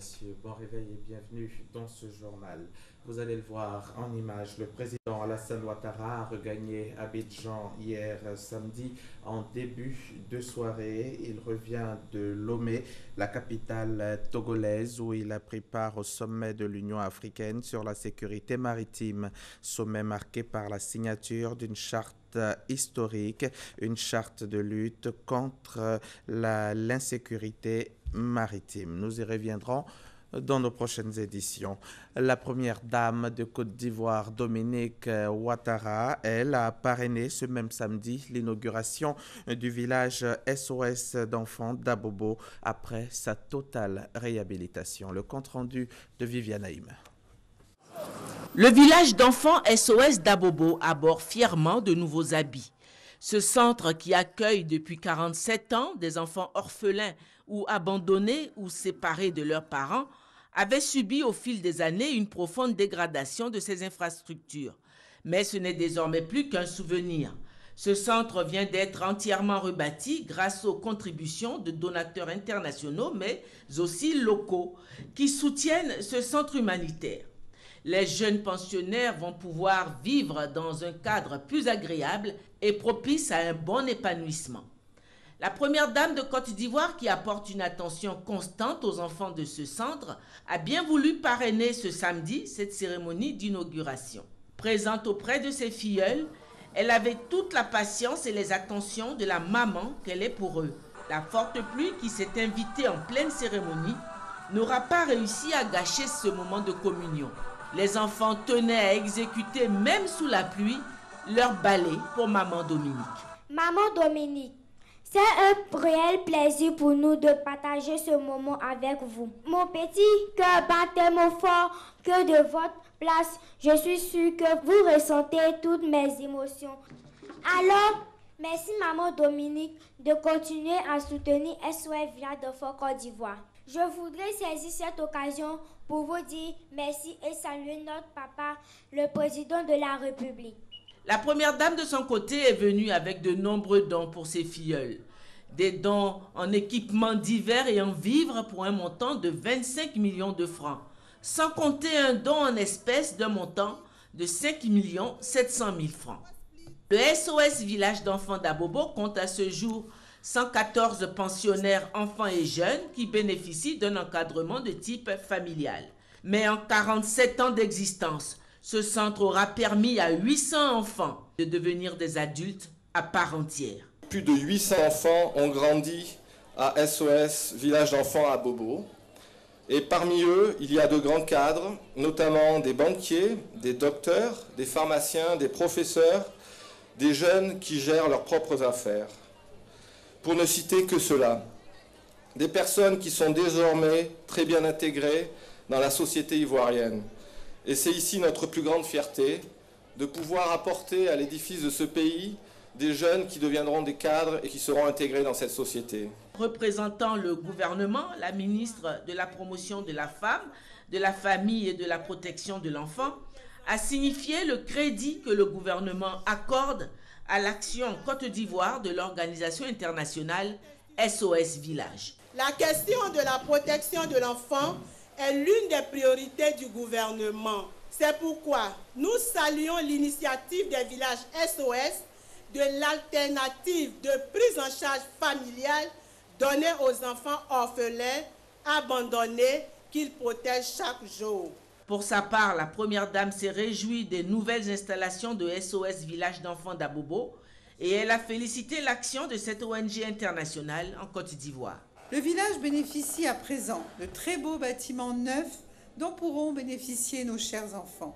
messieurs, bon réveil et bienvenue dans ce journal. Vous allez le voir en images, le président Alassane Ouattara a regagné Abidjan hier samedi en début de soirée. Il revient de Lomé, la capitale togolaise, où il a pris part au sommet de l'Union africaine sur la sécurité maritime. Sommet marqué par la signature d'une charte historique, une charte de lutte contre l'insécurité maritime. Nous y reviendrons dans nos prochaines éditions. La première dame de Côte d'Ivoire, Dominique Ouattara, elle a parrainé ce même samedi l'inauguration du village SOS d'enfants d'Abobo après sa totale réhabilitation. Le compte-rendu de Viviane Haïm. Le village d'enfants SOS d'Abobo aborde fièrement de nouveaux habits. Ce centre qui accueille depuis 47 ans des enfants orphelins ou abandonnés ou séparés de leurs parents avait subi au fil des années une profonde dégradation de ses infrastructures. Mais ce n'est désormais plus qu'un souvenir. Ce centre vient d'être entièrement rebâti grâce aux contributions de donateurs internationaux mais aussi locaux qui soutiennent ce centre humanitaire. Les jeunes pensionnaires vont pouvoir vivre dans un cadre plus agréable et propice à un bon épanouissement. La première dame de Côte d'Ivoire, qui apporte une attention constante aux enfants de ce centre, a bien voulu parrainer ce samedi cette cérémonie d'inauguration. Présente auprès de ses filleuls, elle avait toute la patience et les attentions de la maman qu'elle est pour eux. La forte pluie qui s'est invitée en pleine cérémonie n'aura pas réussi à gâcher ce moment de communion. Les enfants tenaient à exécuter, même sous la pluie, leur ballet pour Maman Dominique. Maman Dominique, c'est un réel plaisir pour nous de partager ce moment avec vous. Mon petit cœur bat tellement fort que de votre place, je suis sûre que vous ressentez toutes mes émotions. Alors, merci Maman Dominique de continuer à soutenir SOS Village d'enfants Côte d'Ivoire. Je voudrais saisir cette occasion pour vous dire merci et saluer notre papa, le président de la République. La première dame de son côté est venue avec de nombreux dons pour ses filleuls. Des dons en équipements divers et en vivres pour un montant de 25 millions de francs, sans compter un don en espèces d'un montant de 5 700 000 francs. Le SOS Village d'enfants d'Abobo compte à ce jour 114 pensionnaires enfants et jeunes qui bénéficient d'un encadrement de type familial. Mais en 47 ans d'existence, ce centre aura permis à 800 enfants de devenir des adultes à part entière. Plus de 800 enfants ont grandi à SOS Village d'enfants à Bobo. Et parmi eux, il y a de grands cadres, notamment des banquiers, des docteurs, des pharmaciens, des professeurs, des jeunes qui gèrent leurs propres affaires. Pour ne citer que cela, des personnes qui sont désormais très bien intégrées dans la société ivoirienne. Et c'est ici notre plus grande fierté de pouvoir apporter à l'édifice de ce pays des jeunes qui deviendront des cadres et qui seront intégrés dans cette société. Représentant le gouvernement, la ministre de la promotion de la femme, de la famille et de la protection de l'enfant a signifié le crédit que le gouvernement accorde à l'action en Côte d'Ivoire de l'organisation internationale SOS Village. La question de la protection de l'enfant est l'une des priorités du gouvernement. C'est pourquoi nous saluons l'initiative des villages SOS de l'alternative de prise en charge familiale donnée aux enfants orphelins abandonnés qu'ils protègent chaque jour. Pour sa part, la première dame s'est réjouie des nouvelles installations de SOS Village d'enfants d'Abobo et elle a félicité l'action de cette ONG internationale en Côte d'Ivoire. Le village bénéficie à présent de très beaux bâtiments neufs dont pourront bénéficier nos chers enfants.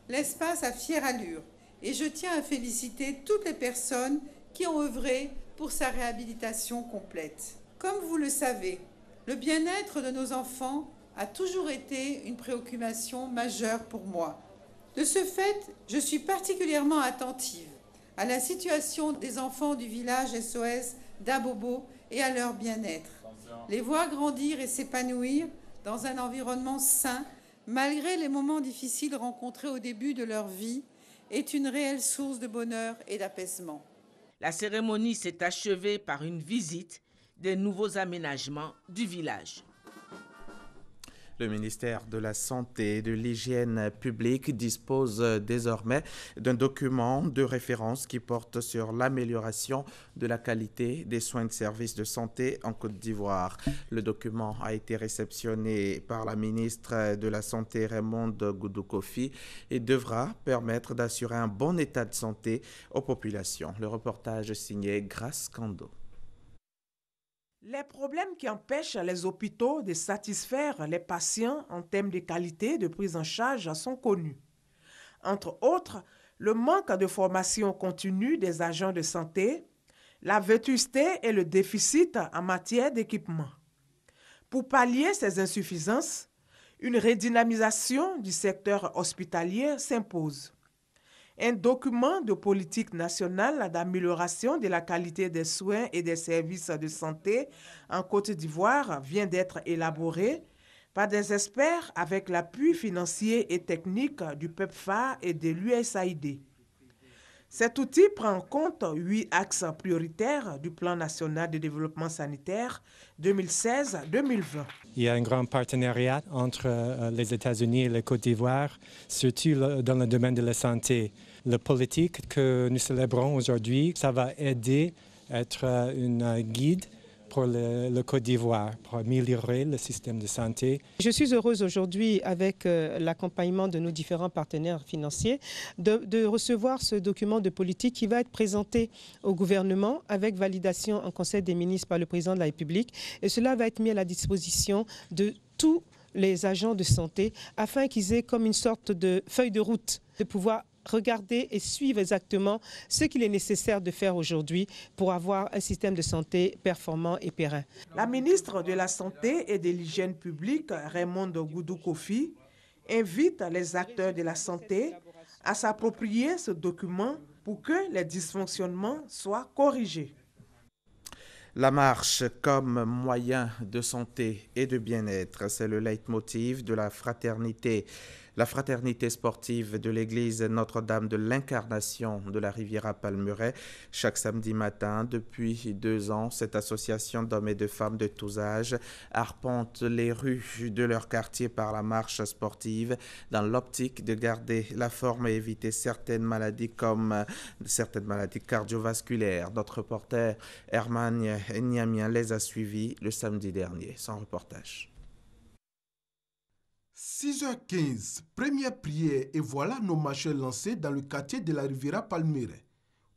L'espace a fière allure et je tiens à féliciter toutes les personnes qui ont œuvré pour sa réhabilitation complète. Comme vous le savez, le bien-être de nos enfants a toujours été une préoccupation majeure pour moi. De ce fait, je suis particulièrement attentive à la situation des enfants du village SOS d'Abobo et à leur bien-être. Les voir grandir et s'épanouir dans un environnement sain, malgré les moments difficiles rencontrés au début de leur vie, est une réelle source de bonheur et d'apaisement. La cérémonie s'est achevée par une visite des nouveaux aménagements du village. Le ministère de la Santé et de l'Hygiène publique dispose désormais d'un document de référence qui porte sur l'amélioration de la qualité des soins de services de santé en Côte d'Ivoire. Le document a été réceptionné par la ministre de la Santé Raymonde Goudou Kofi et devra permettre d'assurer un bon état de santé aux populations. Le reportage signé Grace Kando. Les problèmes qui empêchent les hôpitaux de satisfaire les patients en termes de qualité de prise en charge sont connus. Entre autres, le manque de formation continue des agents de santé, la vétusté et le déficit en matière d'équipement. Pour pallier ces insuffisances, une redynamisation du secteur hospitalier s'impose. Un document de politique nationale d'amélioration de la qualité des soins et des services de santé en Côte d'Ivoire vient d'être élaboré par des experts avec l'appui financier et technique du PEPFAR et de l'USAID. Cet outil prend en compte 8 axes prioritaires du Plan national de développement sanitaire 2016-2020. Il y a un grand partenariat entre les États-Unis et la Côte d'Ivoire, surtout dans le domaine de la santé. La politique que nous célébrons aujourd'hui, ça va aider à être une guide pour le Côte d'Ivoire, pour améliorer le système de santé. Je suis heureuse aujourd'hui, avec l'accompagnement de nos différents partenaires financiers, de recevoir ce document de politique qui va être présenté au gouvernement avec validation en Conseil des ministres par le président de la République. Et cela va être mis à la disposition de tous les agents de santé afin qu'ils aient comme une sorte de feuille de route de pouvoir regarder et suivre exactement ce qu'il est nécessaire de faire aujourd'hui pour avoir un système de santé performant et périn. La ministre de la Santé et de l'Hygiène publique, Raymonde Goudou Kofi, invite les acteurs de la santé à s'approprier ce document pour que les dysfonctionnements soient corrigés. La marche comme moyen de santé et de bien-être, c'est le leitmotiv de la fraternité sportive de l'église Notre-Dame de l'Incarnation de la Riviera Palmeraie. Chaque samedi matin, depuis 2 ans, cette association d'hommes et de femmes de tous âges arpente les rues de leur quartier par la marche sportive dans l'optique de garder la forme et éviter certaines maladies comme certaines maladies cardiovasculaires. Notre reporter Herman Niamien les a suivis le samedi dernier. Son reportage. 6h15, première prière et voilà nos marcheurs lancés dans le quartier de la Riviera Palmeraie.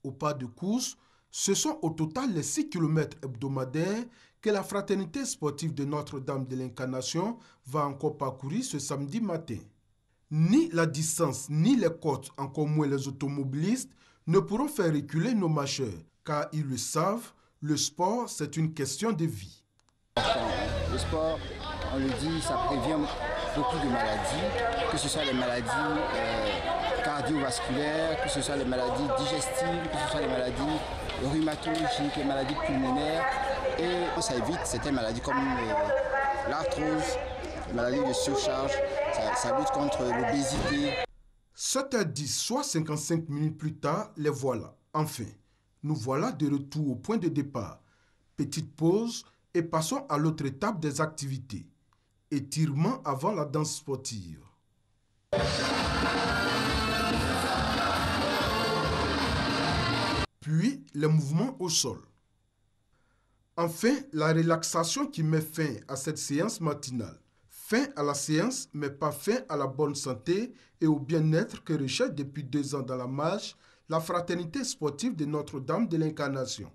Au pas de course, ce sont au total les 6 km hebdomadaires que la fraternité sportive de Notre-Dame de l'Incarnation va encore parcourir ce samedi matin. Ni la distance, ni les côtes, encore moins les automobilistes, ne pourront faire reculer nos marcheurs, car ils le savent, le sport, c'est une question de vie. Le sport, on le dit, ça prévient beaucoup de maladies, que ce soit les maladies cardiovasculaires, que ce soit les maladies digestives, que ce soit les maladies rhumatologiques, les maladies pulmonaires, et ça évite certaines maladies comme l'arthrose, les maladies de surcharge, ça lutte contre l'obésité. 7h10, soit 55 minutes plus tard, les voilà. Enfin, nous voilà de retour au point de départ. Petite pause et passons à l'autre étape des activités. Étirement avant la danse sportive. Puis, les mouvements au sol. Enfin, la relaxation qui met fin à cette séance matinale. Fin à la séance, mais pas fin à la bonne santé et au bien-être que recherche depuis 2 ans dans la marche la fraternité sportive de Notre-Dame de l'Incarnation.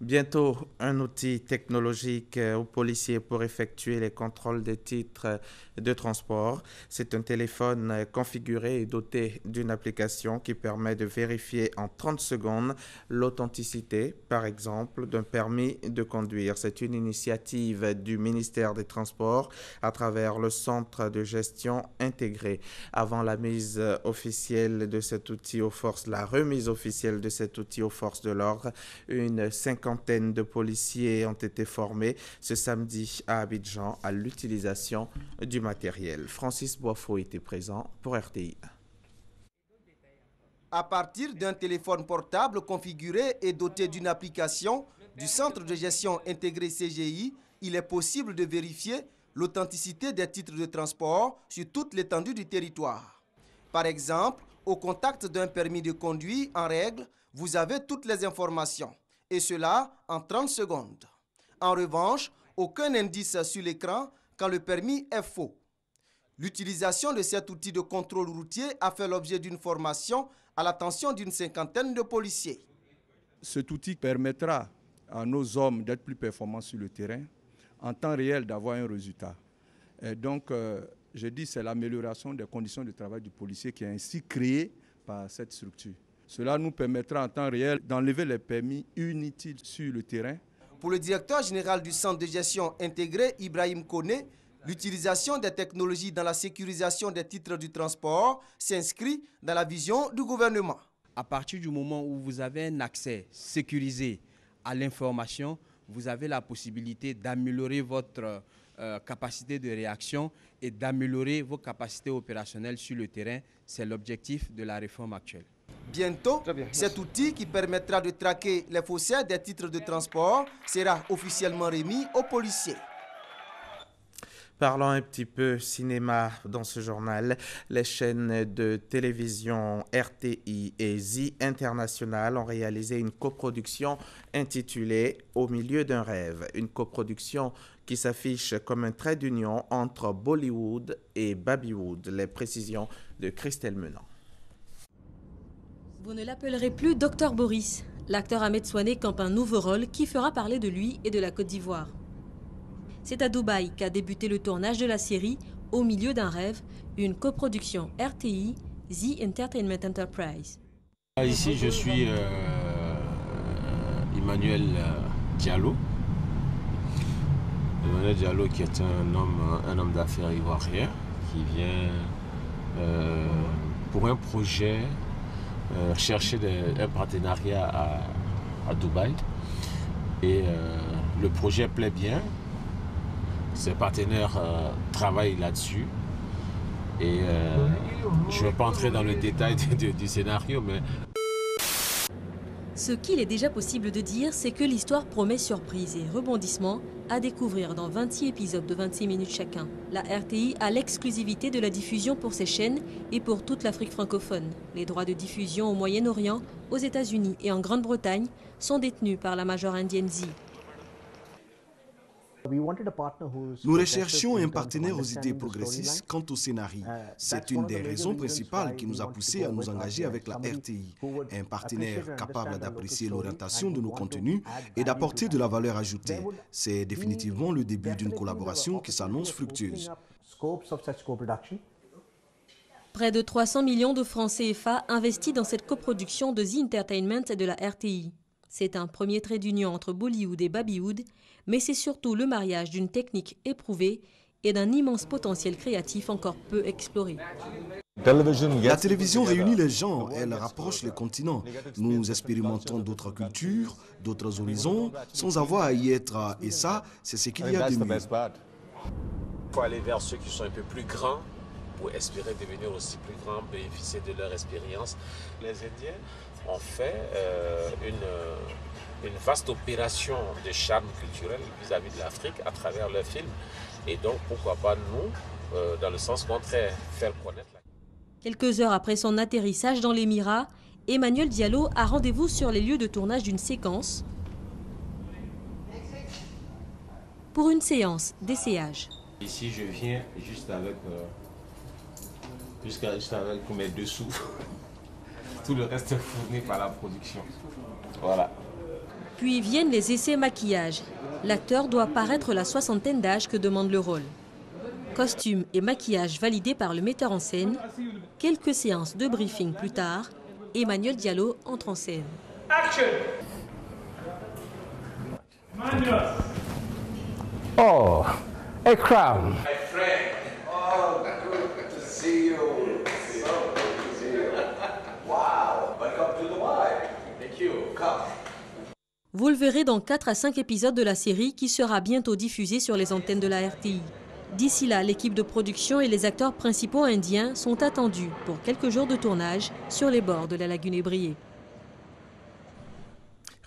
Bientôt, un outil technologique aux policiers pour effectuer les contrôles des titres de transport. C'est un téléphone configuré et doté d'une application qui permet de vérifier en 30 secondes l'authenticité, par exemple, d'un permis de conduire. C'est une initiative du ministère des Transports à travers le Centre de gestion intégré. Avant la mise officielle de cet outil aux forces, la remise officielle de cet outil aux forces de l'ordre, une cinquantaine de policiers ont été formés ce samedi à Abidjan à l'utilisation du matériel. Francis Boifo était présent pour RTI. À partir d'un téléphone portable configuré et doté d'une application du Centre de gestion intégré CGI, il est possible de vérifier l'authenticité des titres de transport sur toute l'étendue du territoire. Par exemple, au contact d'un permis de conduire en règle, vous avez toutes les informations, et cela en 30 secondes. En revanche, aucun indice sur l'écran quand le permis est faux. L'utilisation de cet outil de contrôle routier a fait l'objet d'une formation à l'attention d'une cinquantaine de policiers. Cet outil permettra à nos hommes d'être plus performants sur le terrain, en temps réel d'avoir un résultat. Et donc, je dis c'est l'amélioration des conditions de travail du policier qui est ainsi créée par cette structure. Cela nous permettra en temps réel d'enlever les permis inutiles sur le terrain. Pour le directeur général du Centre de gestion intégré, Ibrahim Koné, l'utilisation des technologies dans la sécurisation des titres du transport s'inscrit dans la vision du gouvernement. À partir du moment où vous avez un accès sécurisé à l'information, vous avez la possibilité d'améliorer votre capacité de réaction et d'améliorer vos capacités opérationnelles sur le terrain. C'est l'objectif de la réforme actuelle. Bientôt, cet outil qui permettra de traquer les faussaires des titres de transport sera officiellement remis aux policiers. Parlons un petit peu cinéma dans ce journal. Les chaînes de télévision RTI et Zi International ont réalisé une coproduction intitulée « Au milieu d'un rêve », une coproduction qui s'affiche comme un trait d'union entre Bollywood et Babywood. Les précisions de Christelle Menant. Vous ne l'appellerez plus Dr Boris. L'acteur Ahmed Swané campe un nouveau rôle qui fera parler de lui et de la Côte d'Ivoire. C'est à Dubaï qu'a débuté le tournage de la série Au milieu d'un rêve, une coproduction RTI, The Entertainment Enterprise. Ici, je suis Emmanuel Diallo. Emmanuel Diallo qui est un homme d'affaires ivoirien qui vient pour un projet chercher un partenariat à Dubaï. Et le projet plaît bien. Ses partenaires travaillent là-dessus. Et je ne vais pas entrer dans le détail du scénario, mais... Ce qu'il est déjà possible de dire, c'est que l'histoire promet surprise et rebondissement à découvrir dans 26 épisodes de 26 minutes chacun. La RTI a l'exclusivité de la diffusion pour ses chaînes et pour toute l'Afrique francophone. Les droits de diffusion au Moyen-Orient, aux États-Unis et en Grande-Bretagne sont détenus par la major indienne Zi. Nous recherchions un partenaire aux idées progressistes quant au scénario. C'est une des raisons principales qui nous a poussés à nous engager avec la RTI. Un partenaire capable d'apprécier l'orientation de nos contenus et d'apporter de la valeur ajoutée. C'est définitivement le début d'une collaboration qui s'annonce fructueuse. Près de 300 millions de francs CFA investis dans cette coproduction de The Entertainment et de la RTI. C'est un premier trait d'union entre Bollywood et Babywood, mais c'est surtout le mariage d'une technique éprouvée et d'un immense potentiel créatif encore peu exploré. La télévision réunit les gens, elle rapproche les continents. Nous expérimentons d'autres cultures, d'autres horizons, sans avoir à y être. Et ça, c'est ce qu'il y a de mieux. Il faut aller vers ceux qui sont un peu plus grands pour espérer devenir aussi plus grands, bénéficier de leur expérience. Les Indiens ont fait une vaste opération de charme culturel vis-à-vis de l'Afrique à travers leurs films. Et donc, pourquoi pas nous, dans le sens contraire, faire connaître la... Quelques heures après son atterrissage dans l'Émirat, Emmanuel Diallo a rendez-vous sur les lieux de tournage d'une séquence pour une séance d'essayage. Ici, je viens juste avec mes dessous. Tout le reste est fourni par la production. Voilà. Puis viennent les essais maquillage. L'acteur doit paraître la soixantaine d'âge que demande le rôle. Costume et maquillage validés par le metteur en scène. Quelques séances de briefing plus tard, Emmanuel Diallo entre en scène. Action! Oh, a crown. My friend. Oh, good to see you. So good to see you. Wow, welcome to Dubai. Thank you. Come. Vous le verrez dans 4 à 5 épisodes de la série qui sera bientôt diffusée sur les antennes de la RTI. D'ici là, l'équipe de production et les acteurs principaux indiens sont attendus pour quelques jours de tournage sur les bords de la lagune ébriée.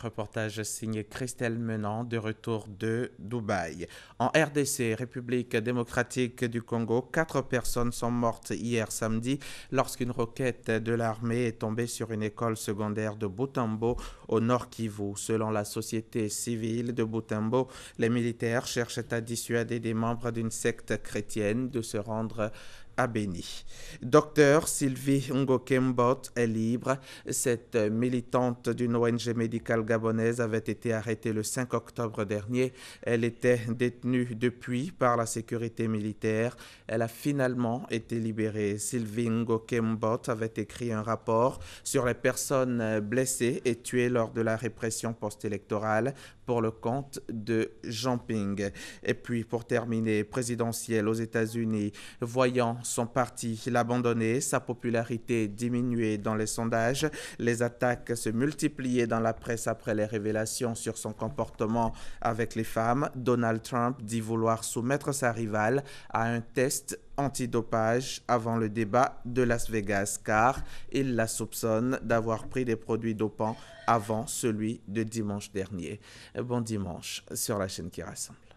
Reportage signé Christelle Menant, de retour de Dubaï. En RDC, République démocratique du Congo, 4 personnes sont mortes hier samedi lorsqu'une roquette de l'armée est tombée sur une école secondaire de Butembo au nord Kivu. Selon la société civile de Butembo, les militaires cherchent à dissuader des membres d'une secte chrétienne de se rendre à Béni. Docteur Sylvie Ngokembot est libre. Cette militante d'une ONG médicale gabonaise avait été arrêtée le 5 octobre dernier. Elle était détenue depuis par la sécurité militaire. Elle a finalement été libérée. Sylvie Ngokembot avait écrit un rapport sur les personnes blessées et tuées lors de la répression post-électorale pour le compte de Jean Ping. Et puis, pour terminer, présidentielle aux États-Unis, voyant son parti l'abandonner, sa popularité diminuer dans les sondages, les attaques se multiplier dans la presse après les révélations sur son comportement avec les femmes, Donald Trump dit vouloir soumettre sa rivale à un test antidopage avant le débat de Las Vegas, car il la soupçonne d'avoir pris des produits dopants avant celui de dimanche dernier. Bon dimanche sur la chaîne qui rassemble.